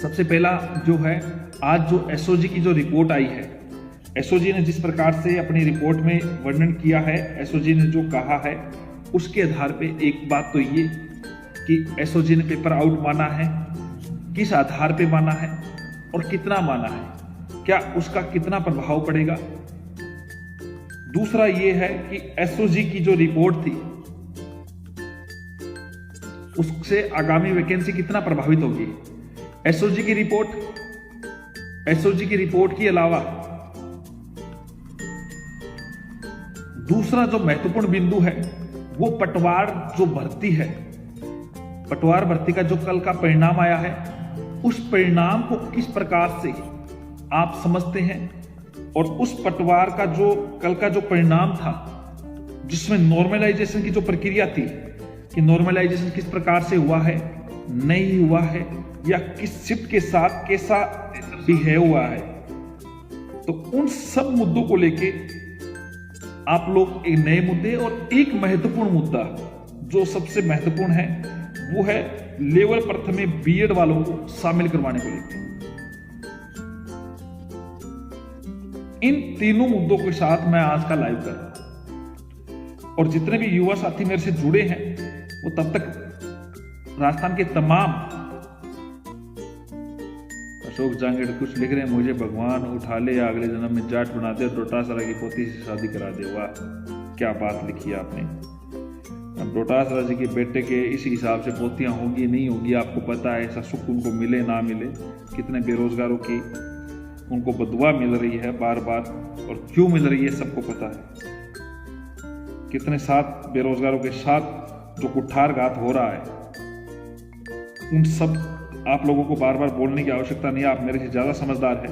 सबसे पहला जो है, आज जो एसओजी की जो रिपोर्ट आई है, एसओजी ने जिस प्रकार से अपनी रिपोर्ट में वर्णन किया है, एसओजी ने जो कहा है उसके आधार पे एक बात तो ये कि एसओजी ने पेपर आउट माना है, किस आधार पे माना है और कितना माना है, क्या उसका कितना प्रभाव पड़ेगा। दूसरा ये है कि एसओजी की जो रिपोर्ट थी उससे आगामी वैकेंसी कितना प्रभावित होगी। एसओजी की रिपोर्ट के अलावा दूसरा जो महत्वपूर्ण बिंदु है वो पटवार जो भर्ती है, पटवार भर्ती का जो कल का परिणाम आया है, उस परिणाम को किस प्रकार से आप समझते हैं और उस पटवार का जो कल का जो परिणाम था जिसमें नॉर्मलाइजेशन की जो प्रक्रिया थी कि नॉर्मलाइजेशन किस प्रकार से हुआ है, नहीं हुआ है, या किस शिफ्ट के साथ कैसा बिहेव हुआ है, तो उन सब मुद्दों को लेके आप लोग एक नए मुद्दे और एक महत्वपूर्ण मुद्दा जो सबसे महत्वपूर्ण है वो है लेवल प्रथम में बीएड वालों को शामिल करवाने को लेकर। इन तीनों मुद्दों के साथ मैं आज का लाइव कर रहा हूं और जितने भी युवा साथी मेरे से जुड़े हैं वो तब तक राजस्थान के तमाम, अशोक जांगेड़ कुछ लिख रहे हैं, मुझे भगवान उठा ले या अगले जन्म में जाट बना दे, डोटासरा की पोती से शादी करा दे। वाह, क्या बात लिखी है आपने। अब डोटासरा जी के बेटे के इस हिसाब से पोतियां होगी नहीं होगी आपको पता है, ऐसा सुख उनको मिले ना मिले, कितने बेरोजगारों की उनको बदुआ मिल रही है बार बार, और क्यों मिल रही है सबको पता है। कितने साथ बेरोजगारों के साथ जो कुठारघात हो रहा है, उन सब आप लोगों को बार बार बोलने की आवश्यकता नहीं है, आप मेरे से ज्यादा समझदार हैं।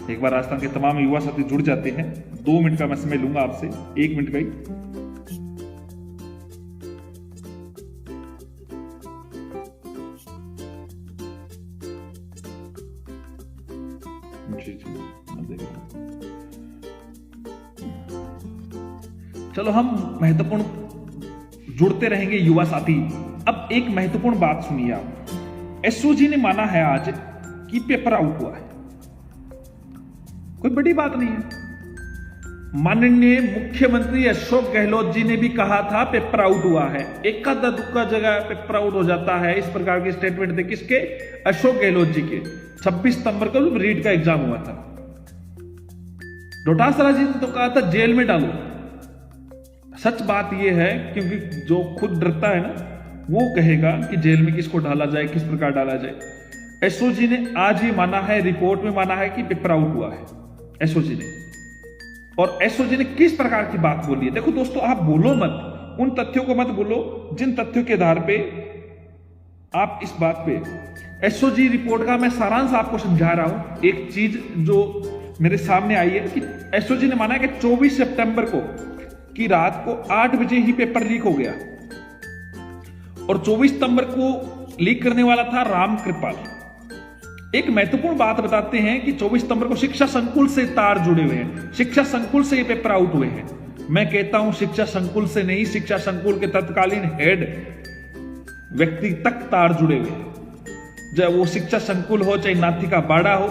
एक बार राजस्थान के तमाम युवा साथी जुड़ जाते हैं, 2 मिनट का मैं समय लूंगा आपसे, 1 मिनट का ही। चलो हम महत्वपूर्ण जुड़ते रहेंगे युवा साथी। अब एक महत्वपूर्ण बात सुनिए आप, एसओजी ने माना है आज कि पेपर आउट हुआ है, कोई बड़ी बात नहीं है। माननीय मुख्यमंत्री अशोक गहलोत जी ने भी कहा था पेपर आउट हुआ है, एक आधा दुक्का जगह पेपर आउट हो जाता है, इस प्रकार के स्टेटमेंट थे किसके, अशोक गहलोत जी के। 26 सितंबर को जब रीट का एग्जाम हुआ था, डोटासरा जी ने तो कहा था जेल में डालो। सच बात यह है क्योंकि जो खुद डरता है ना वो कहेगा कि जेल में किसको डाला जाए, किस प्रकार डाला जाए। एसओजी ने आज ही माना है, रिपोर्ट में माना है कि पेपर आउट हुआ है एसओजी ने। और एसओजी ने किस प्रकार की बात बोली है, देखो दोस्तों, आप बोलो मत, उन तथ्यों को मत बोलो जिन तथ्यों के आधार पे आप इस बात पे, एसओजी रिपोर्ट का मैं सारांश आपको समझा रहा हूं। एक चीज जो मेरे सामने आई है कि एसओजी ने माना है कि 24 सितंबर को की रात को 8 बजे ही पेपर लीक हो गया और 24 सितंबर को लीक करने वाला था राम कृपाल। एक महत्वपूर्ण बात बताते हैं कि 24 सितंबर को शिक्षा संकुल से तार जुड़े हुए हैं, शिक्षा संकुल से ये पेपर आउट हुए हैं। मैं कहता हूं शिक्षा संकुल से नहीं, शिक्षा संकुल के तत्कालीन हेड व्यक्ति तक तार जुड़े हुए हैं, चाहे वो शिक्षा संकुल हो चाहे नाथी का बाड़ा हो।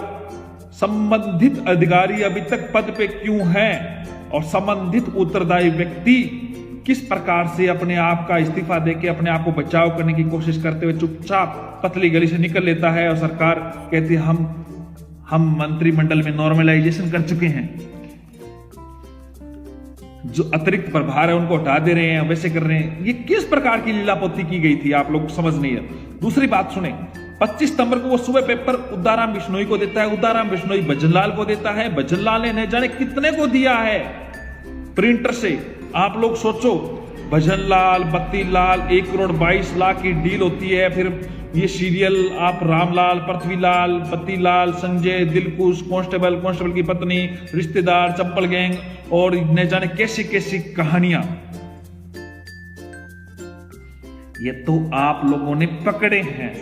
संबंधित अधिकारी अभी तक पद पे क्यों हैं और संबंधित उत्तरदायी व्यक्ति किस प्रकार से अपने आप का इस्तीफा देके अपने आप को बचाव करने की कोशिश करते हुए चुपचाप पतली गली से निकल लेता है और सरकार कहती है हम मंत्रिमंडल में नॉर्मलाइजेशन कर चुके हैं, जो अतिरिक्त प्रभार है उनको हटा दे रहे हैं, वैसे कर रहे हैं। ये किस प्रकार की लीलापोती की गई थी आप लोग समझ नहीं है। दूसरी बात सुने, 25 सितंबर को वो सुबह पेपर उदाराम बिश्नोई को देता है, उदाराम बिश्नोई भजनलाल को देता है, भजनलाल ने न जाने कितने को दिया है प्रिंटर से। आप लोग सोचो, भजनलाल, बत्तीलाल, 1 करोड़ 22 लाख की डील होती है। फिर ये सीरियल आप रामलाल, पृथ्वीलाल, बत्तीलाल, संजय, दिलकुश, कांस्टेबल की पत्नी, रिश्तेदार, चप्पल गैंग और न जाने कैसी कैसी कहानियां, ये तो आप लोगों ने पकड़े हैं।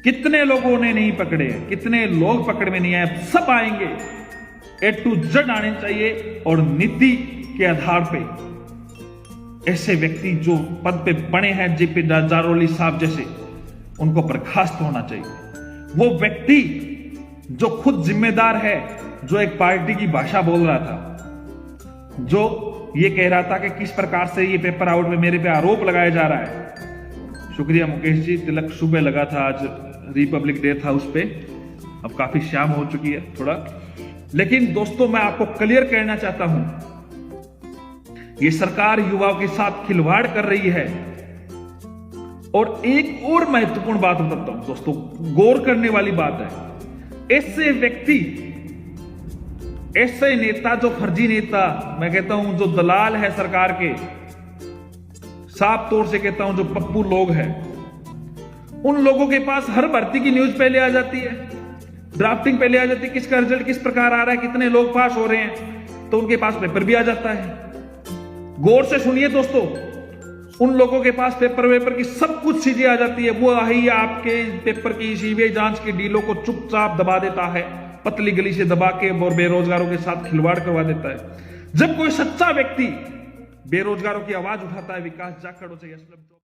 कितने लोगों ने नहीं पकड़े हैं, कितने लोग पकड़ में नहीं आए, सब आएंगे। A to Z आने चाहिए और नीति के आधार पे ऐसे व्यक्ति जो पद पे बने हैं, जेपी जारौली साहब जैसे, उनको बर्खास्त होना चाहिए। वो व्यक्ति जो खुद जिम्मेदार है, जो एक पार्टी की भाषा बोल रहा था, जो ये कह रहा था कि किस प्रकार से ये पेपर आउट में मेरे पे आरोप लगाया जा रहा है। शुक्रिया मुकेश जी, तिलक सुबह लगा था, आज रिपब्लिक डे था उस पे, अब काफी शाम हो चुकी है थोड़ा। लेकिन दोस्तों मैं आपको क्लियर कहना चाहता हूं, ये सरकार युवाओं के साथ खिलवाड़ कर रही है। और एक और महत्वपूर्ण बात बताता हूं दोस्तों, गौर करने वाली बात है। ऐसे व्यक्ति, ऐसे नेता, जो फर्जी नेता, मैं कहता हूं जो दलाल है सरकार के, साफ तौर से कहता हूं जो पप्पू लोग हैं, उन लोगों के पास हर भर्ती की न्यूज पहले आ जाती है, ड्राफ्टिंग पहले आ जाती है, किसका रिजल्ट किस प्रकार आ रहा है, कितने लोग पास हो रहे हैं, तो उनके पास पेपर भी आ जाता है। गौर से सुनिए दोस्तों, उन लोगों के पास पेपर की सब कुछ चीजें आ जाती है। वो ही आपके पेपर की सीबीआई जांच की डीलों को चुपचाप दबा देता है, पतली गली से दबा के, और बेरोजगारों के साथ खिलवाड़ करवा देता है। जब कोई सच्चा व्यक्ति बेरोजगारों की आवाज उठाता है, विकास जाखड़ हो चाहिए